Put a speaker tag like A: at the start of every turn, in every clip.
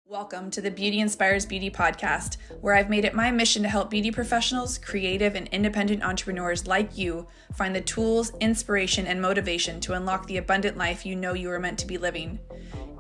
A: Welcome to the Beauty Inspires Beauty podcast, where I've made it my mission to help beauty professionals, creative, and independent entrepreneurs like you find the tools, inspiration, and motivation to unlock the abundant life you know you are meant to be living.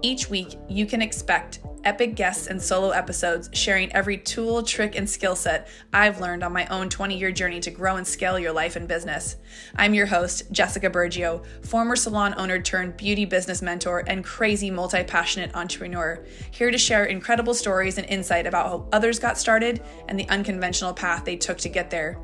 A: Each week, you can expect epic guests and solo episodes sharing every tool, trick, and skill set I've learned on my own 20-year journey to grow and scale your life and business. I'm your host, Jessica Burgio, former salon owner turned beauty business mentor and crazy multi-passionate entrepreneur, here to share incredible stories and insight about how others got started and the unconventional path they took to get there.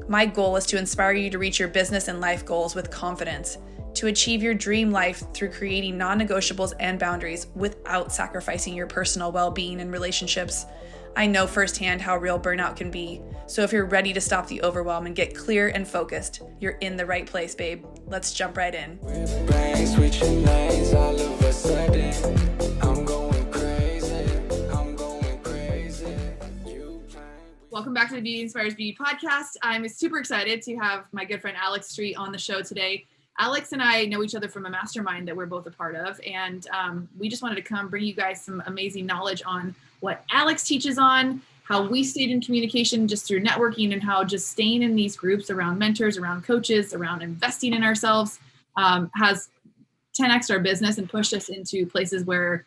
A: My goal is to inspire you to reach your business and life goals with confidence, to achieve your dream life through creating non-negotiables and boundaries without sacrificing your personal well-being and relationships. I know firsthand how real burnout can be, so if you're ready to stop the overwhelm and get clear and focused, you're in the right place, babe. Let's jump right in. Welcome back to the Beauty Inspires Beauty podcast. I'm super excited to have my good friend Alex Street on the show today. Alex and I know each other from a mastermind that we're both a part of, and we just wanted to come bring you guys some amazing knowledge on what Alex teaches on, how we stayed in communication just through networking, and how just staying in these groups around mentors, around coaches, around investing in ourselves has 10x our business and pushed us into places where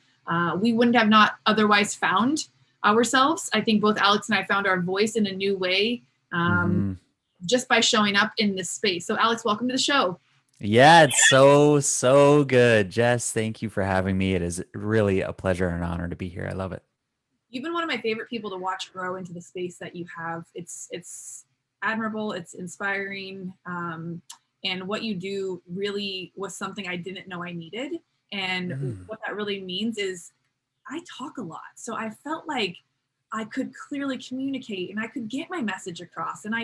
A: we wouldn't have not otherwise found ourselves. I think both Alex and I found our voice in a new way just by showing up in this space. So Alex, welcome to the show.
B: Yeah, it's so good. Jess, thank you for having me. It is really a pleasure and honor to be here. I love it.
A: You've been one of my favorite people to watch grow into the space that you have. It's admirable, it's inspiring, and what you do really was something I didn't know I needed. And what that really means is I talk a lot. So I felt like I could clearly communicate and I could get my message across. And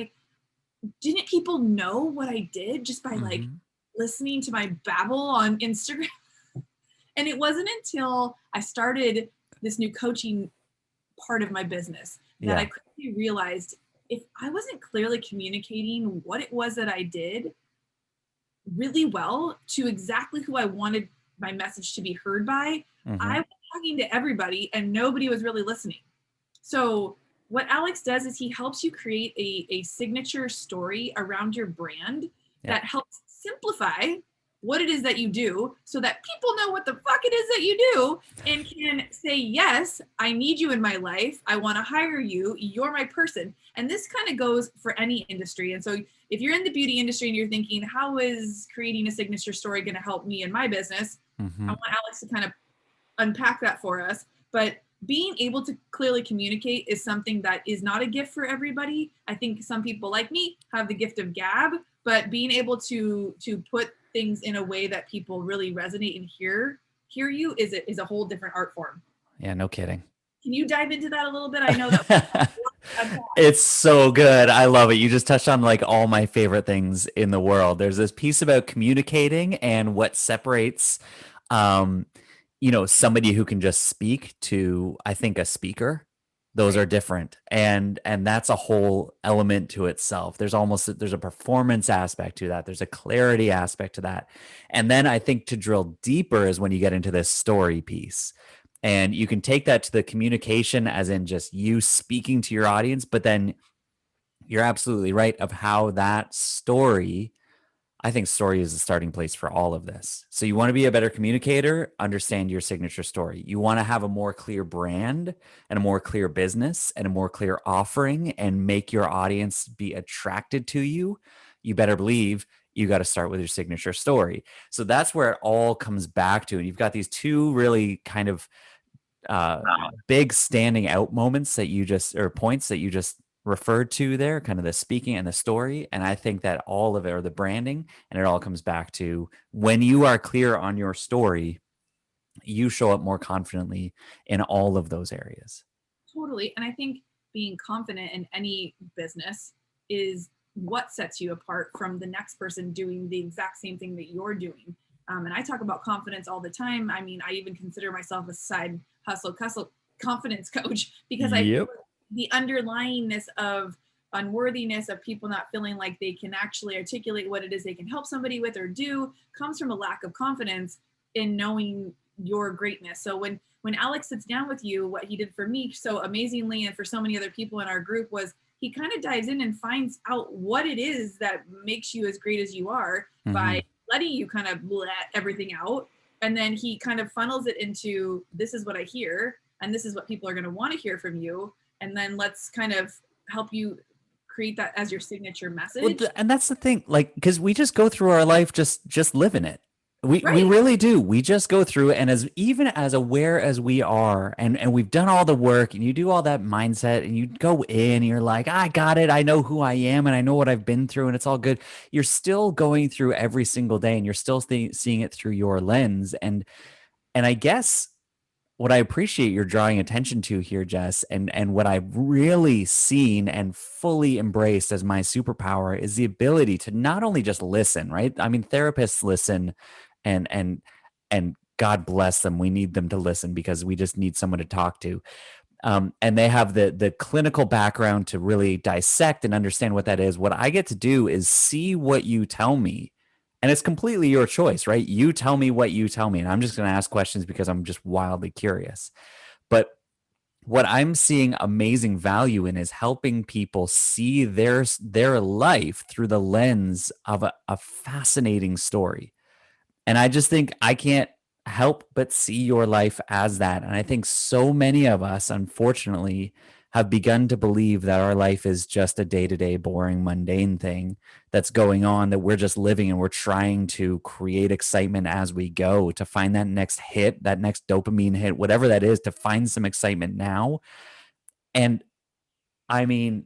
A: didn't people know what I did just by like listening to my babble on Instagram? And it wasn't until I started this new coaching part of my business that I quickly realized if I wasn't clearly communicating what it was that I did really well to exactly who I wanted my message to be heard by, I was talking to everybody and nobody was really listening. So what Alex does is he helps you create a signature story around your brand that helps simplify what it is that you do so that people know what the fuck it is that you do and can say, yes, I need you in my life. I want to hire you. You're my person. And this kind of goes for any industry. And so if you're in the beauty industry and you're thinking, how is creating a signature story going to help me in my business? I want Alex to kind of unpack that for us. But being able to clearly communicate is something that is not a gift for everybody. I think some people like me have the gift of gab, but being able to put things in a way that people really resonate and hear you is a whole different art form.
B: Yeah, no kidding.
A: Can you dive into that a little bit? I know that
B: it's so good. I love it. You just touched on like all my favorite things in the world. There's this piece about communicating and what separates somebody who can just speak to, I think, a speaker. Those are different. And that's a whole element to itself. There's a performance aspect to that. There's a clarity aspect to that. And then I think to drill deeper is when you get into this story piece. And you can take that to the communication as in just you speaking to your audience, but then you're absolutely right of how that story, I think story is the starting place for all of this. So you want to be a better communicator, understand your signature story. You want to have a more clear brand and a more clear business and a more clear offering and make your audience be attracted to you. You better believe you got to start with your signature story. So that's where it all comes back to. And you've got these two really kind of big standing out moments that you just, or points that you just referred to there, kind of the speaking and the story. And I think that all of it, or the branding, and it all comes back to when you are clear on your story, you show up more confidently in all of those areas.
A: Totally. And I think being confident in any business is what sets you apart from the next person doing the exact same thing that you're doing. And I talk about confidence all the time. I mean, I even consider myself a side hustle confidence coach because I feel the underlyingness of unworthiness of people not feeling like they can actually articulate what it is they can help somebody with or do comes from a lack of confidence in knowing your greatness. So when Alex sits down with you, what he did for me so amazingly and for so many other people in our group was he kind of dives in and finds out what it is that makes you as great as you are
B: Mm-hmm.
A: by letting you kind of let everything out. And then he kind of funnels it into, this is what I hear, and this is what people are going to want to hear from you. And then let's kind of help you create that as your signature
B: Well,
A: message.
B: and that's the thing, like, because we just go through our life just living it. We
A: Right.
B: really do. We just go through it, and as even as aware as we are, and we've done all the work, and you do all that mindset, and you go in, and you're like, I got it. I know who I am, and I know what I've been through, and it's all good. You're still going through every single day, and you're still seeing it through your lens, and I guess what I appreciate you're drawing attention to here, Jess, and what I've really seen and fully embraced as my superpower is the ability to not only just listen, right? I mean, therapists listen and God bless them. We need them to listen because we just need someone to talk to. And they have the clinical background to really dissect and understand what that is. What I get to do is see what you tell me, and it's completely your choice, right? You tell me what you tell me, and I'm just going to ask questions because I'm just wildly curious. But what I'm seeing amazing value in is helping people see their life through the lens of a fascinating story. And I just think I can't help but see your life as that. And I think so many of us, unfortunately, have begun to believe that our life is just a day to day, boring, mundane thing that's going on, that we're just living and we're trying to create excitement as we go to find that next hit, that next dopamine hit, whatever that is, to find some excitement now. And I mean,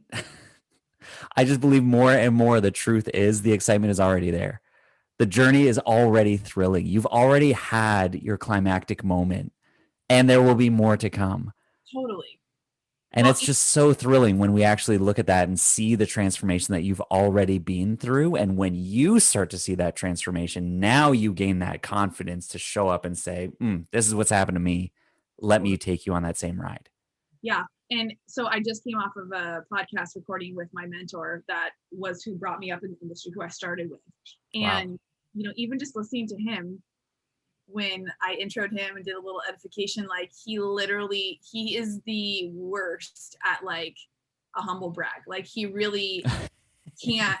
B: I just believe more and more the truth is the excitement is already there. The journey is already thrilling. You've already had your climactic moment, and there will be more to come.
A: Totally.
B: And
A: Well,
B: it's just so thrilling when we actually look at that and see the transformation that you've already been through. And when you start to see that transformation, now you gain that confidence to show up and say, this is what's happened to me. Let me
A: totally.
B: take you on that same ride.
A: Yeah. And so I just came off of a podcast recording with my mentor that was who brought me up in the industry, who I started with.
B: Wow.
A: And, even just listening to him when I introed him and did a little edification, like he is the worst at like a humble brag. Like he really can't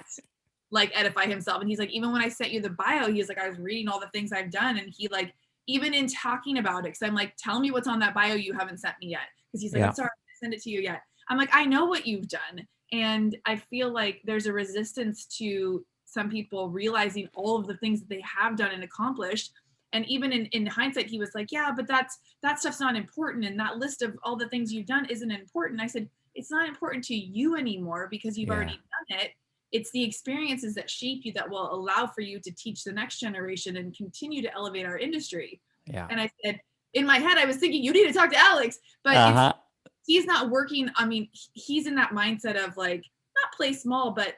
A: like edify himself. And he's like, even when I sent you the bio, he's like, I was reading all the things I've done. And he like, even in talking about it, because I'm like, tell me what's on that bio you haven't sent me yet. Because he's like, I'm
B: Yeah.
A: sorry, I didn't send it to you yet. I'm like, I know what you've done. And I feel like there's a resistance to some people realizing all of the things that they have done and accomplished. And even in hindsight, he was like, yeah, but that stuff's not important. And that list of all the things you've done isn't important. I said, it's not important to you anymore because you've
B: Yeah.
A: already done it. It's the experiences that shape you that will allow for you to teach the next generation and continue to elevate our industry.
B: Yeah.
A: And I said, in my head, I was thinking, you need to talk to Alex, but
B: Uh huh.
A: he's not working. I mean, he's in that mindset of like, not play small, but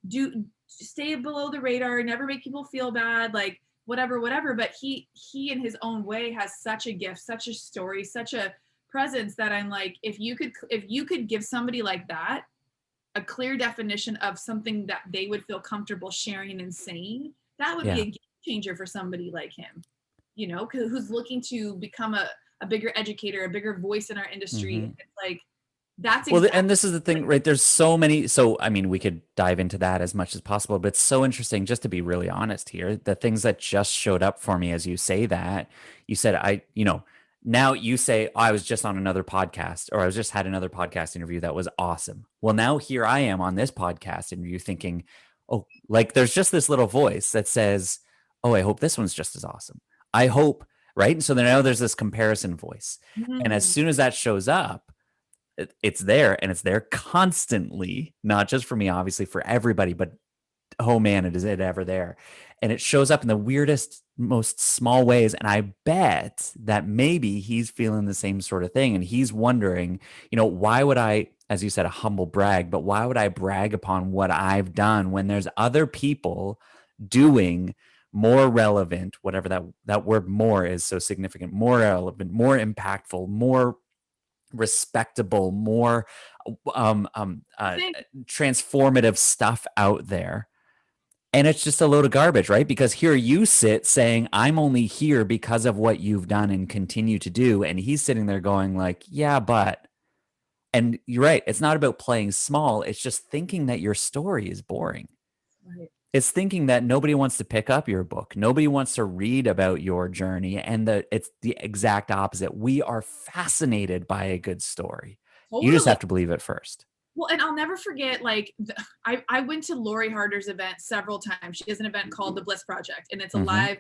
A: do stay below the radar, never make people feel bad, like whatever. But he in his own way has such a gift, such a story, such a presence that I'm like, if you could give somebody like that a clear definition of something that they would feel comfortable sharing and saying, that would be
B: Yeah.
A: a game changer for somebody like him, who's looking to become a bigger educator, a bigger voice in our industry.
B: Mm-hmm.
A: It's like, that's
B: Well,
A: exactly
B: and this is the
A: like,
B: thing, right? There's so many. So, I mean, we could dive into that as much as possible, but it's so interesting just to be really honest here. The things that just showed up for me as you say that, you said, now you say, oh, I was just on another podcast or I was just had another podcast interview that was awesome. Well, now here I am on this podcast interview thinking, oh, like there's just this little voice that says, oh, I hope this one's just as awesome. I hope, right? And so then now there's this comparison voice. And as
A: mm,
B: soon as that shows up, it's there and it's there constantly, not just for me, obviously for everybody, but oh man, is it ever there. And it shows up in the weirdest, most small ways. And I bet that maybe he's feeling the same sort of thing. And he's wondering, why would I, as you said, a humble brag, but why would I brag upon what I've done when there's other people doing more relevant, whatever that word more is so significant, more relevant, more impactful, more respectable, more um, um,
A: I
B: uh,
A: think
B: transformative stuff out there. And it's just a load of garbage, right? Because here you sit saying, I'm only here because of what you've done and continue to do. And he's sitting there going like, yeah, but, and you're right. It's not about playing small. It's just thinking that your story is boring.
A: Right.
B: It's thinking that nobody wants to pick up your book. Nobody wants to read about your journey. And it's the exact opposite. We are fascinated by a good story. You just
A: Totally.
B: have to believe it first.
A: Well, and I'll never forget, like, I went to Lori Harder's event several times. She has an event called the Bliss Project, and it's a
B: Mm-hmm.
A: live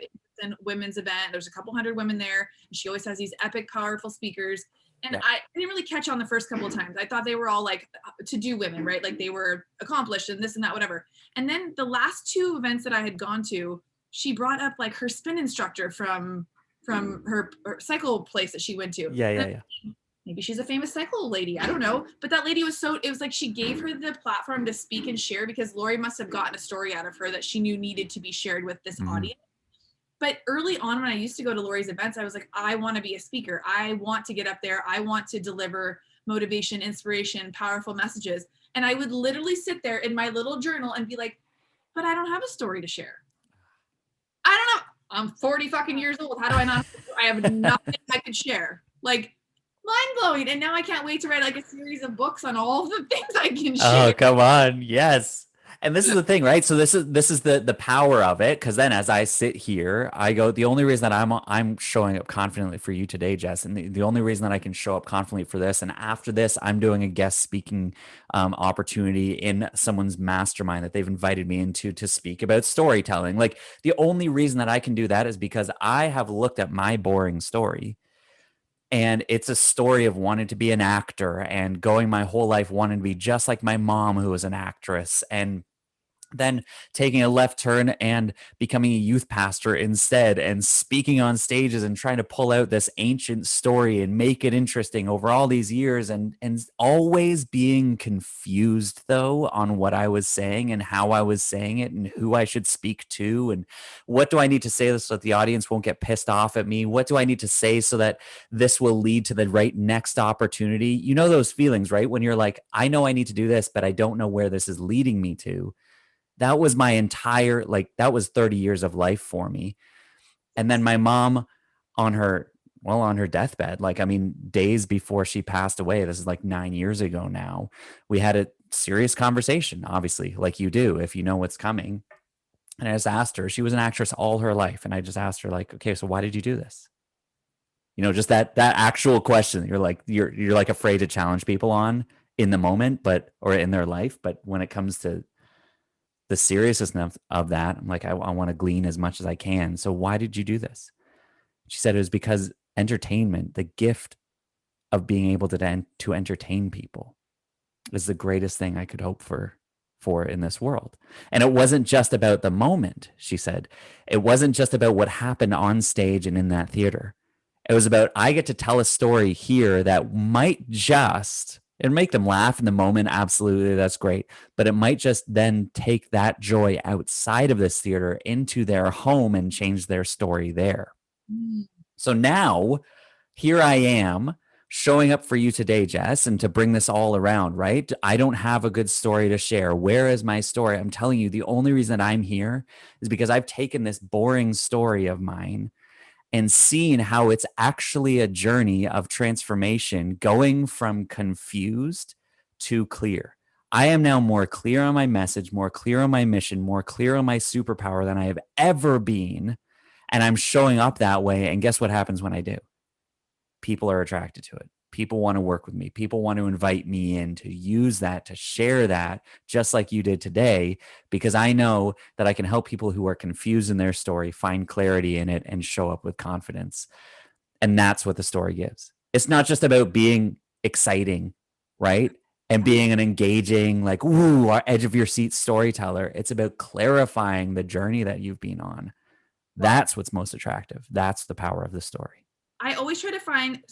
A: women's event. There's a couple hundred women there, and she always has these epic, powerful speakers. And
B: Yep.
A: I didn't really catch on the first couple of times. I thought they were all like to do women, right? Like they were accomplished and this and that, whatever. And then the last two events that I had gone to, she brought up like her spin instructor from her cycle place that she went to.
B: Yeah, yeah,
A: And
B: yeah.
A: maybe she's a famous cycle lady. I don't know. But that lady was so, it was like she gave her the platform to speak and share because Lori must have gotten a story out of her that she knew needed to be shared with this
B: Mm-hmm.
A: audience. But early on, when I used to go to Lori's events, I was like, I want to be a speaker. I want to get up there. I want to deliver motivation, inspiration, powerful messages. And I would literally sit there in my little journal and be like, but I don't have a story to share. I don't know. I'm 40 fucking years old. How do I not? I have nothing I could share. Like, mind blowing. And now I can't wait to write like a series of books on all the things I can
B: Oh,
A: share.
B: come on. Yes. And this is the thing, right? So this is the power of it. Cause then as I sit here, I go, the only reason that I'm showing up confidently for you today, Jess, and the only reason that I can show up confidently for this, and after this, I'm doing a guest speaking opportunity in someone's mastermind that they've invited me into to speak about storytelling. Like the only reason that I can do that is because I have looked at my boring story, and it's a story of wanting to be an actor and going my whole life wanting to be just like my mom, who was an actress, and then taking a left turn and becoming a youth pastor instead, and speaking on stages and trying to pull out this ancient story and make it interesting over all these years, and always being confused though on what I was saying and how I was saying it and who I should speak to, and what do I need to say so that the audience won't get pissed off at me, what do I need to say so that this will lead to the right next opportunity. You know those feelings, right? When you're like, I know I need to do this, but I don't know where this is leading me to. That was my entire, like, that was 30 years of life for me. And then my mom on her, well, on her deathbed, like, I mean, days before she passed away, this is like 9 years ago now, we had a serious conversation, obviously, like you do if you know what's coming. And I just asked her, she was an actress all her life. And I just asked her, like, okay, so why did you do this? You know, just that actual question. You're like afraid to challenge people on in the moment, but or in their life. But when it comes to the seriousness of that, I'm like, I want to glean as much as I can. So why did you do this? She said it was because entertainment, the gift of being able to entertain people, is the greatest thing I could hope for in this world. And it wasn't just about the moment, she said. It wasn't just about what happened on stage and in that theater. It was about, I get to tell a story here that might just, and make them laugh in the moment. Absolutely, that's great. But it might just then take that joy outside of this theater into their home and change their story there.
A: Mm.
B: So now here I am showing up for you today, Jess, and to bring this all around, right? I don't have a good story to share. Where is my story? I'm telling you, the only reason that I'm here is because I've taken this boring story of mine and seen how it's actually a journey of transformation, going from confused to clear. I am now more clear on my message, more clear on my mission, more clear on my superpower than I have ever been. And I'm showing up that way. And guess what happens when I do? People are attracted to it. People want to work with me. People want to invite me in to use that, to share that, just like you did today, because I know that I can help people who are confused in their story find clarity in it and show up with confidence. And that's what the story gives. It's not just about being exciting, right? And being an engaging, like, ooh, our edge of your seat storyteller. It's about clarifying the journey that you've been on.
A: Well,
B: That's what's most attractive. That's the power of the story.
A: I always try to find,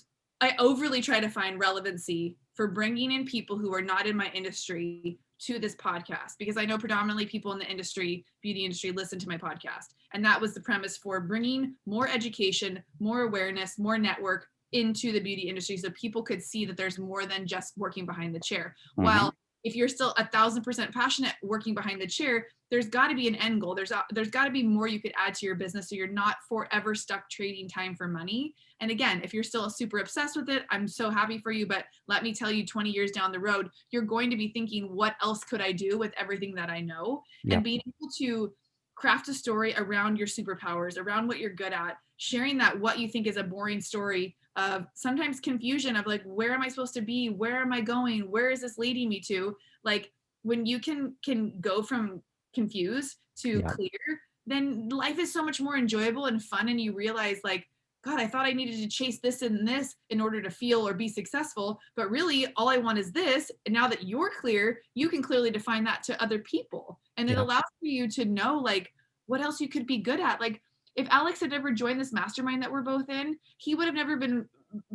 A: I overly try to find relevancy for bringing in people who are not in my industry to this podcast, because I know predominantly people in the industry, beauty industry, listen to my podcast. And that was the premise for bringing more education, more awareness, more network into the beauty industry so people could see that there's more than just working behind the chair.
B: Mm-hmm.
A: While if you're still 1,000% passionate working behind the chair, there's got to be an end goal. There's got to be more you could add to your business so you're not forever stuck trading time for money. And again, if you're still super obsessed with it, I'm so happy for you. But let me tell you, 20 years down the road, you're going to be thinking, what else could I do with everything that I know?
B: Yeah.
A: And being able to craft a story around your superpowers, around what you're good at, sharing that what you think is a boring story of sometimes confusion of like, where am I supposed to be? Where am I going? Where is this leading me to? Like when you can go from confused to
B: Yeah.
A: clear, then life is so much more enjoyable and fun. And you realize like, God, I thought I needed to chase this and this in order to feel or be successful. But really, all I want is this. And now that you're clear, you can clearly define that to other people. And it
B: Yeah.
A: allows for you to know like what else you could be good at. Like if Alex had never joined this mastermind that we're both in, he would have never been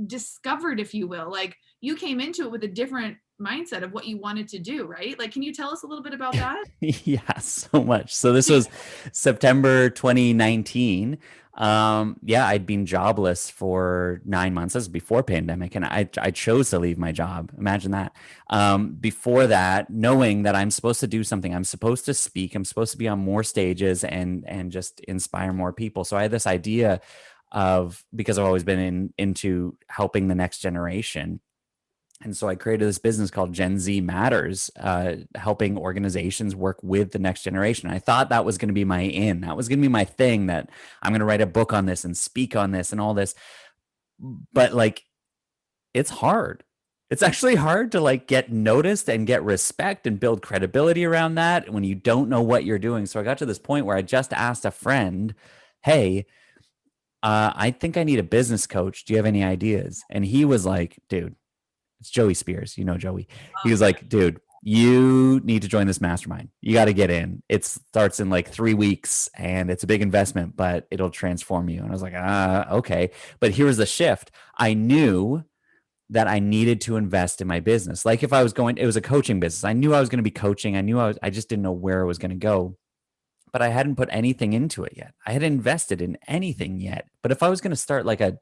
A: discovered, if you will. Like you came into it with a different mindset of what you wanted to do, right? Like, can you tell us a little bit about that?
B: Yeah, so much. So this was September 2019. Yeah, I'd been jobless for 9 months. This was before pandemic, and I chose to leave my job. Imagine that. Before that, knowing that I'm supposed to do something, I'm supposed to speak, I'm supposed to be on more stages and just inspire more people. So I had this idea of, because I've always been into helping the next generation. And so I created this business called Gen Z Matters, helping organizations work with the next generation. I thought that was going to be my in. That was going to be my thing, that I'm going to write a book on this and speak on this and all this. But like, it's hard. It's actually hard to like get noticed and get respect and build credibility around that when you don't know what you're doing. So I got to this point where I just asked a friend, hey, I think I need a business coach. Do you have any ideas? And he was like, dude, it's Joey Spears. You know, Joey. He
A: Oh
B: was
A: yeah.
B: like, dude, you need to join this mastermind. You got to get in. It starts in like 3 weeks and it's a big investment, but it'll transform you. And I was like, okay. But here's the shift. I knew that I needed to invest in my business. Like if I was going, it was a coaching business. I knew I was going to be coaching. I just didn't know where it was going to go, but I hadn't put anything into it yet. I hadn't invested in anything yet. But if I was going to start like a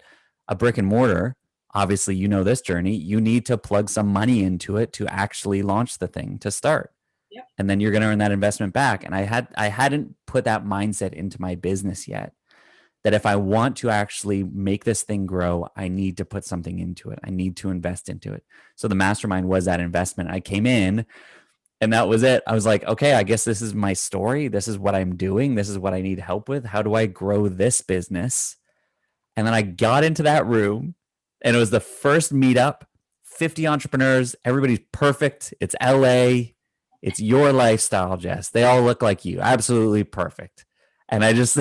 B: brick and mortar, obviously, you know, this journey, you need to plug some money into it to actually launch the thing to start.
A: Yep.
B: And then you're going to earn that investment back. And I hadn't put that mindset into my business yet, that if I want to actually make this thing grow, I need to put something into it. I need to invest into it. So the mastermind was that investment. I came in and that was it. I was like, okay, I guess this is my story. This is what I'm doing. This is what I need help with. How do I grow this business? And then I got into that room and it was the first meetup, 50 entrepreneurs. Everybody's perfect. It's LA. It's your lifestyle, Jess. They all look like you. Absolutely perfect. And I just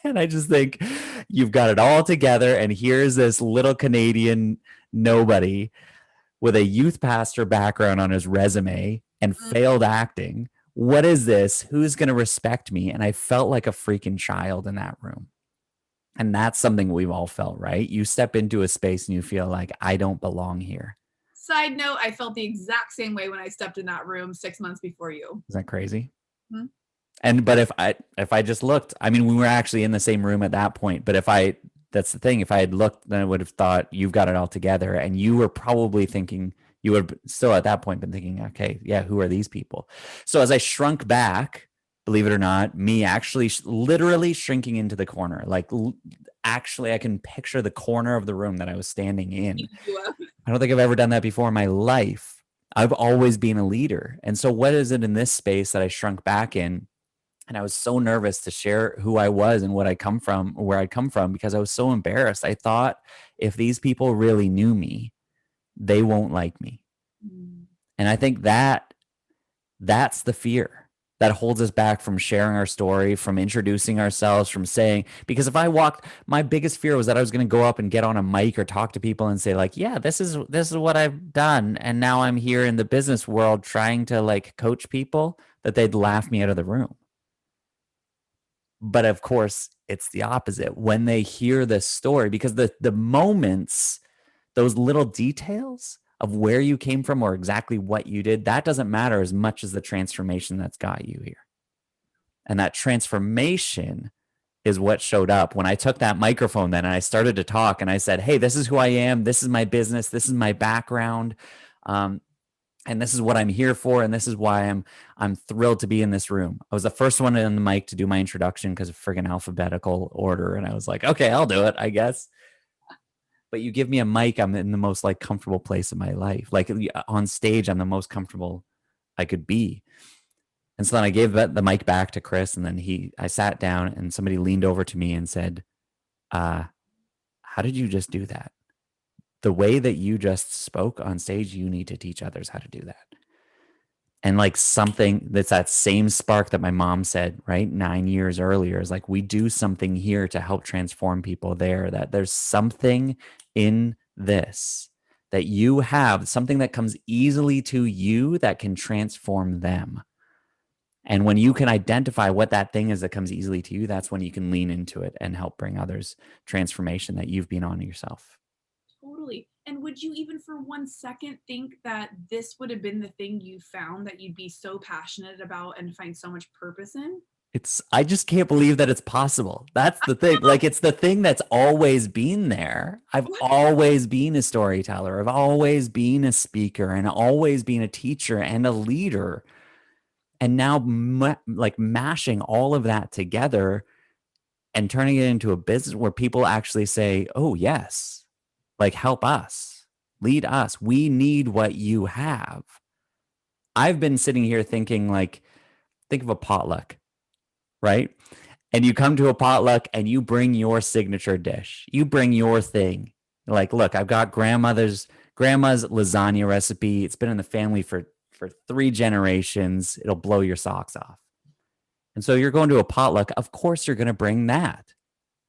B: and I just think you've got it all together. And here's this little Canadian nobody with a youth pastor background on his resume and
A: Mm.
B: failed acting. What is this? Who's going to respect me? And I felt like a freaking child in that room. And that's something we've all felt, right? You step into a space and you feel like, I don't belong here.
A: Side note, I felt the exact same way when I stepped in that room 6 months before you.
B: Is that crazy?
A: Hmm.
B: And but if I just looked, I mean, we were actually in the same room at that point. But if I that's the thing, if I had looked, then I would have thought you've got it all together. And you were probably thinking, you would have still at that point been thinking, okay, yeah, who are these people? So as I shrunk back, believe it or not, me actually literally shrinking into the corner, like actually I can picture the corner of the room that I was standing in.
A: You up.
B: I don't think I've ever done that before in my life. I've always been a leader. And so what is it in this space that I shrunk back in? And I was so nervous to share who I was and what I come from, where I'd come from, because I was so embarrassed. I thought if these people really knew me, they won't like me.
A: Mm.
B: And I think that's the fear that holds us back from sharing our story, from introducing ourselves, from saying, because if I walked, my biggest fear was that I was going to go up and get on a mic or talk to people and say like, yeah, this is what I've done. And now I'm here in the business world trying to like coach people, that they'd laugh me out of the room. But of course, it's the opposite when they hear this story, because the moments, those little details of where you came from or exactly what you did, that doesn't matter as much as the transformation that's got you here. And that transformation is what showed up when I took that microphone then and I started to talk and I said, hey, this is who I am. This is my business. This is my background. and this is what I'm here for, and this is why I'm thrilled to be in this room. I was the first one in the mic to do my introduction because of friggin' alphabetical order, and I was like, okay, I'll do it, I guess. But you give me a mic, I'm in the most like comfortable place in my life. Like on stage, I'm the most comfortable I could be. And so then I gave the mic back to Chris, and then I sat down, and somebody leaned over to me and said, how did you just do that? The way that you just spoke on stage, you need to teach others how to do that. And like something that's that same spark that my mom said, right? 9 years earlier is like, we do something here to help transform people there, that there's something in this that you have, something that comes easily to you that can transform them. And when you can identify what that thing is that comes easily to you, that's when you can lean into it and help bring others transformation that you've been on yourself.
A: Totally. And would you even for 1 second think that this would have been the thing you found that you'd be so passionate about and find so much purpose in?
B: I just can't believe that it's possible. That's the thing. Like, it's the thing that's always been there. I've
A: What?
B: always been a storyteller. I've always been a speaker and always been a teacher and a leader. And now, like, mashing all of that together and turning it into a business where people actually say, oh, yes, like, help us, lead us. We need what you have. I've been sitting here thinking, like, think of a potluck, right? And you come to a potluck and you bring your signature dish. You bring your thing. Like, look, I've got grandma's lasagna recipe. It's been in the family for 3 generations. It'll blow your socks off. And so you're going to a potluck. Of course, you're going to bring that.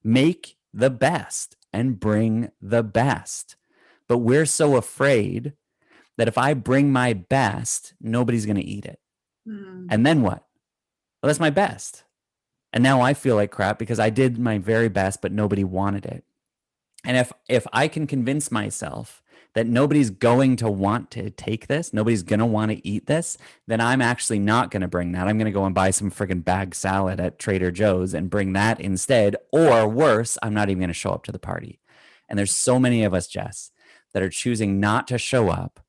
B: Make the best and bring the best. But we're so afraid that if I bring my best, nobody's going to eat it.
A: Hmm.
B: And then what? Well, that's my best. And now I feel like crap because I did my very best, but nobody wanted it. And if I can convince myself that nobody's going to want to take this, nobody's going to want to eat this, then I'm actually not going to bring that. I'm going to go and buy some friggin' bag salad at Trader Joe's and bring that instead. Or worse, I'm not even going to show up to the party. And there's so many of us, Jess, that are choosing not to show up,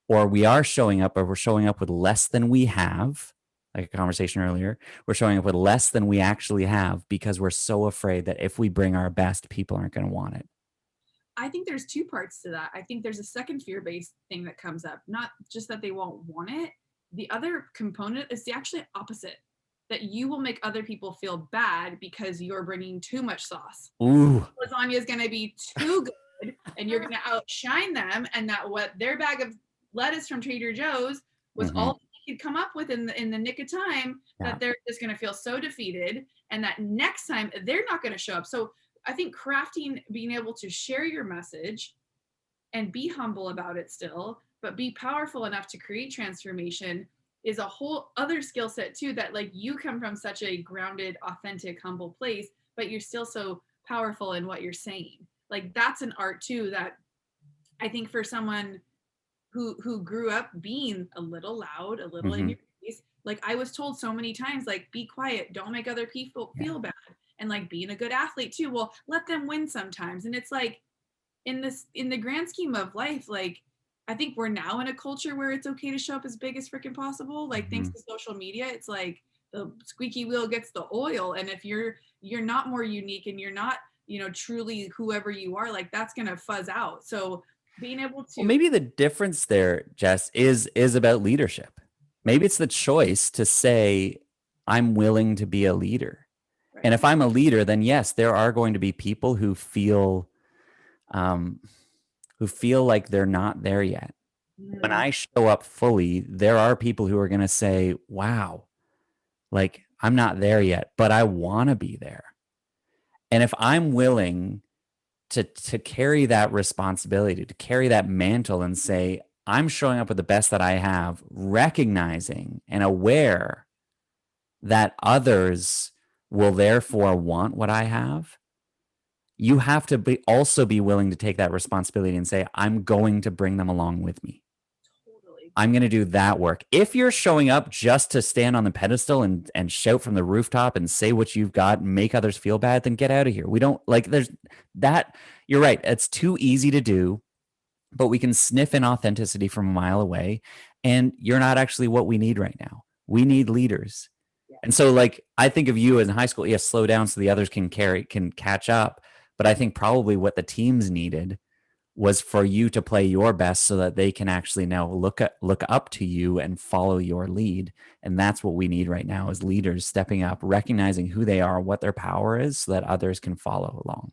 B: or we are showing up, or we're showing up with less than we have, like a conversation earlier. We're showing up with less than we actually have because we're so afraid that if we bring our best, people aren't going to want it.
A: I think there's two parts to that. I think there's a second fear-based thing that comes up, not just that they won't want it. The other component is the actually opposite, that you will make other people feel bad because you're bringing too much sauce.
B: Ooh.
A: Lasagna is going to be too good and you're going to outshine them, and that what their bag of lettuce from Trader Joe's was
B: Mm-hmm.
A: all they could come up with in the nick of time,
B: Yeah.
A: that they're just going to feel so defeated, and that next time they're not going to show up. So I think crafting, being able to share your message and be humble about it still, but be powerful enough to create transformation, is a whole other skill set too, that like you come from such a grounded, authentic, humble place, but you're still so powerful in what you're saying. Like that's an art too, that I think for someone who grew up being a little loud, a little in
B: Mm-hmm.
A: your face, like I was told so many times, like be quiet, don't make other people
B: Yeah.
A: feel bad. And like being a good athlete too, well, let them win sometimes. And it's like in the grand scheme of life, like I think we're now in a culture where it's okay to show up as big as freaking possible. Like
B: Mm-hmm.
A: thanks to social media, it's like the squeaky wheel gets the oil. And if you're not more unique and you're not, truly whoever you are, like that's gonna fuzz out. So being able
B: Well,
A: to
B: maybe the difference there, Jess, is about leadership. Maybe it's the choice to say, I'm willing to be a leader. And
A: right.
B: if I'm a leader, then yes, there are going to be people um, who feel like they're not there yet. When
A: Mm,
B: I show up fully, there are people who are going to say, wow, like I'm not there yet, but I want to be there. And if I'm willing to carry that responsibility, to carry that mantle and say, I'm showing up with the best that I have, recognizing and aware that others will therefore want what I have, you have to also be willing to take that responsibility and say, I'm going to bring them along with me.
A: totally.
B: I'm going to do that work. If you're showing up just to stand on the pedestal and shout from the rooftop and say what you've got and make others feel bad, then get out of here. We don't like there's that. You're right. It's too easy to do. but we can sniff in authenticity from a mile away. And you're not actually what we need right now. We need leaders.
A: Yeah.
B: And so, like, I think of you as in high school, yes, slow down so the others can catch up. But I think probably what the teams needed was for you to play your best so that they can actually now look up to you and follow your lead. And that's what we need right now is leaders stepping up, recognizing who they are, what their power is, so that others can follow along.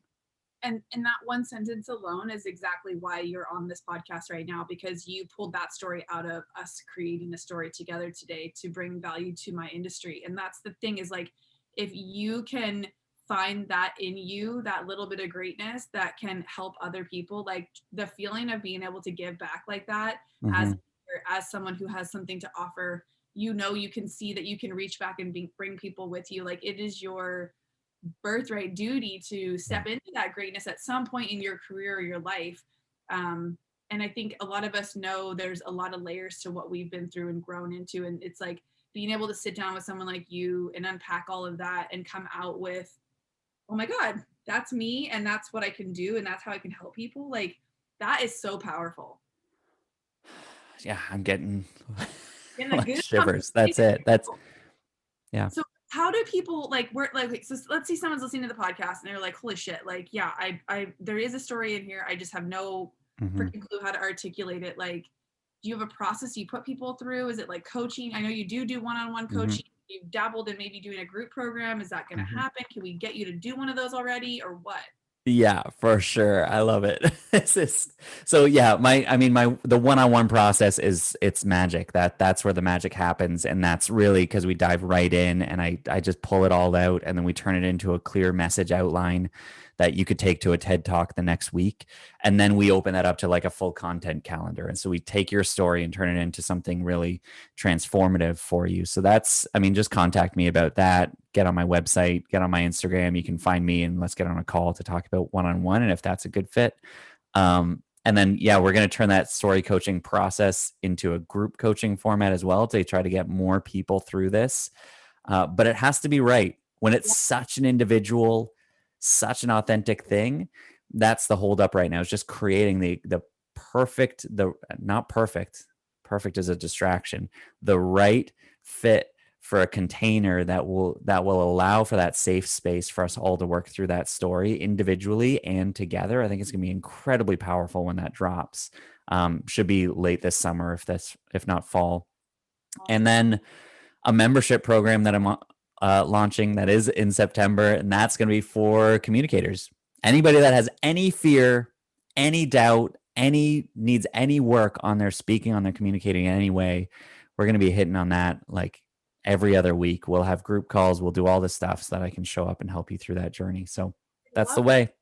A: And that one sentence alone is exactly why you're on this podcast right now, because you pulled that story out of us creating a story together today to bring value to my industry. And that's the thing, is like, if you can find that in you, that little bit of greatness that can help other people, like the feeling of being able to give back like that, as
B: Mm-hmm.
A: as someone who has something to offer, you can see that you can reach back and bring people with you. Like, it is your birthright duty to
B: Yeah.
A: step into that greatness at some point in your career or your life. Um, and I think a lot of us know there's a lot of layers to what we've been through and grown into. And it's like being able to sit down with someone like you and unpack all of that and come out with, oh my God, that's me. And that's what I can do. And that's how I can help people. Like, that is so powerful.
B: Yeah, I'm getting
A: In the
B: like
A: good.
B: shivers. That's it. That's yeah.
A: So how do people, like, we're like, so let's say someone's listening to the podcast and they're like, holy shit, like, yeah, there is a story in here, I just have no
B: Mm-hmm.
A: freaking clue how to articulate it. Like, do you have a process you put people through? Is it like coaching? I know you do one-on-one
B: Mm-hmm.
A: coaching. You've dabbled in maybe doing a group program. Is that going to
B: Mm-hmm.
A: happen? Can we get you to do one of those already, or what?
B: Yeah, for sure. I love it. This is so yeah, the one-on-one process is it's magic. That's where the magic happens. And that's really because we dive right in and I just pull it all out and then we turn it into a clear message outline that you could take to a TED Talk the next week. And then we open that up to like a full content calendar. And so we take your story and turn it into something really transformative for you. So that's, just contact me about that. Get on my website, get on my Instagram. You can find me and let's get on a call to talk about one-on-one and if that's a good fit. And then, yeah, we're going to turn that story coaching process into a group coaching format as well to try to get more people through this. But it has to be right. When it's
A: Yeah.
B: such an individual, such an authentic thing, that's the holdup right now. Is just creating the perfect, the not perfect, perfect is a distraction, the right fit for a container that will allow for that safe space for us all to work through that story individually and together. I think it's going to be incredibly powerful when that drops. Should be late this summer, if not fall. And
A: Awesome.
B: then a membership program that I'm launching that is in September, and that's going to be for communicators. Anybody that has any fear, any doubt, any needs any work on their speaking, on their communicating in any way, we're going to be hitting on that like every other week. We'll have group calls. We'll do all this stuff so that I can show up and help you through that journey. So
A: I
B: that's the
A: love that.
B: way.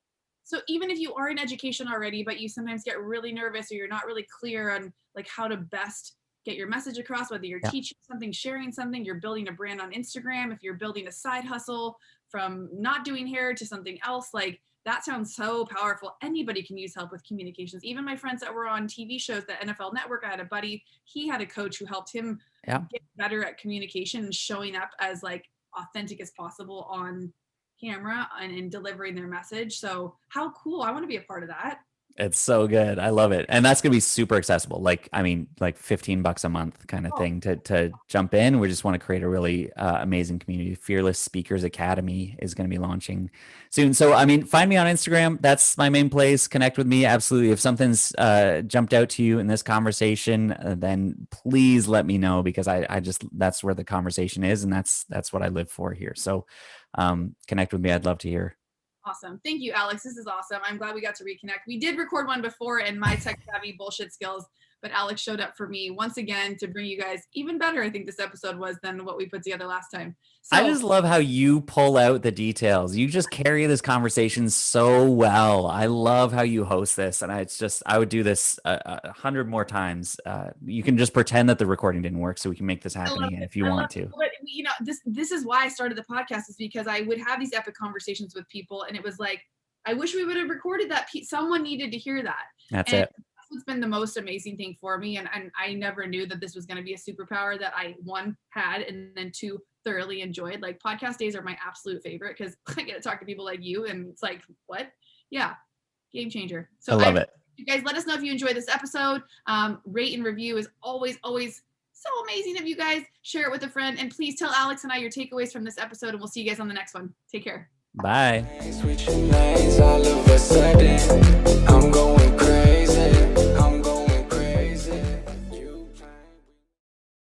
A: So even if you are in education already, but you sometimes get really nervous or you're not really clear on like how to best get your message across, whether you're
B: Yeah.
A: teaching something, sharing something, you're building a brand on Instagram, if you're building a side hustle from not doing hair to something else, like that sounds so powerful. Anybody can use help with communications. Even my friends that were on TV shows, the NFL Network, I had a buddy, he had a coach who helped him
B: Yeah.
A: get better at communication and showing up as like authentic as possible on camera and in delivering their message. So how cool. I want to be a part of that.
B: It's so good. I love it. And that's going to be super accessible. Like $15 a month kind of
A: Oh,
B: thing to jump in. We just want to create a really amazing community. Fearless Speakers Academy is going to be launching soon. So, find me on Instagram. That's my main place. Connect with me. Absolutely. If something's jumped out to you in this conversation, then please let me know because I just, that's where the conversation is. And that's what I live for here. So connect with me. I'd love to hear.
A: awesome. Thank you, Alex. This is awesome. I'm glad we got to reconnect. We did record one before and my tech savvy bullshit skills, but Alex showed up for me once again to bring you guys even better. I think this episode was than what we put together last time.
B: I
A: So
B: just love how you pull out the details. You just carry this conversation so well. I love how you host this, and I would do this 100 more times. You can just pretend that the recording didn't work, so we can make this
A: I
B: happen
A: love
B: again
A: it.
B: if you
A: I love
B: want
A: it.
B: to.
A: But this is why I started the podcast, is because I would have these epic conversations with people, and it was like, I wish we would have recorded that. Someone needed to hear that,
B: That's
A: and
B: it.
A: that's what's been the most amazing thing for me. And I never knew that this was going to be a superpower that I, one, had, and then two, thoroughly enjoyed. Like, podcast days are my absolute favorite because I get to talk to people like you, and it's like, what? Yeah, game changer.
B: I
A: So
B: love
A: I
B: it.
A: You guys, let us know if you enjoyed this episode. Rate and review is always, always so amazing of you guys. Share it with a friend. And please tell Alex and I your takeaways from this episode. And we'll see you guys on the next one. Take care.
B: Bye.
C: Switching lanes all of a sudden. I'm going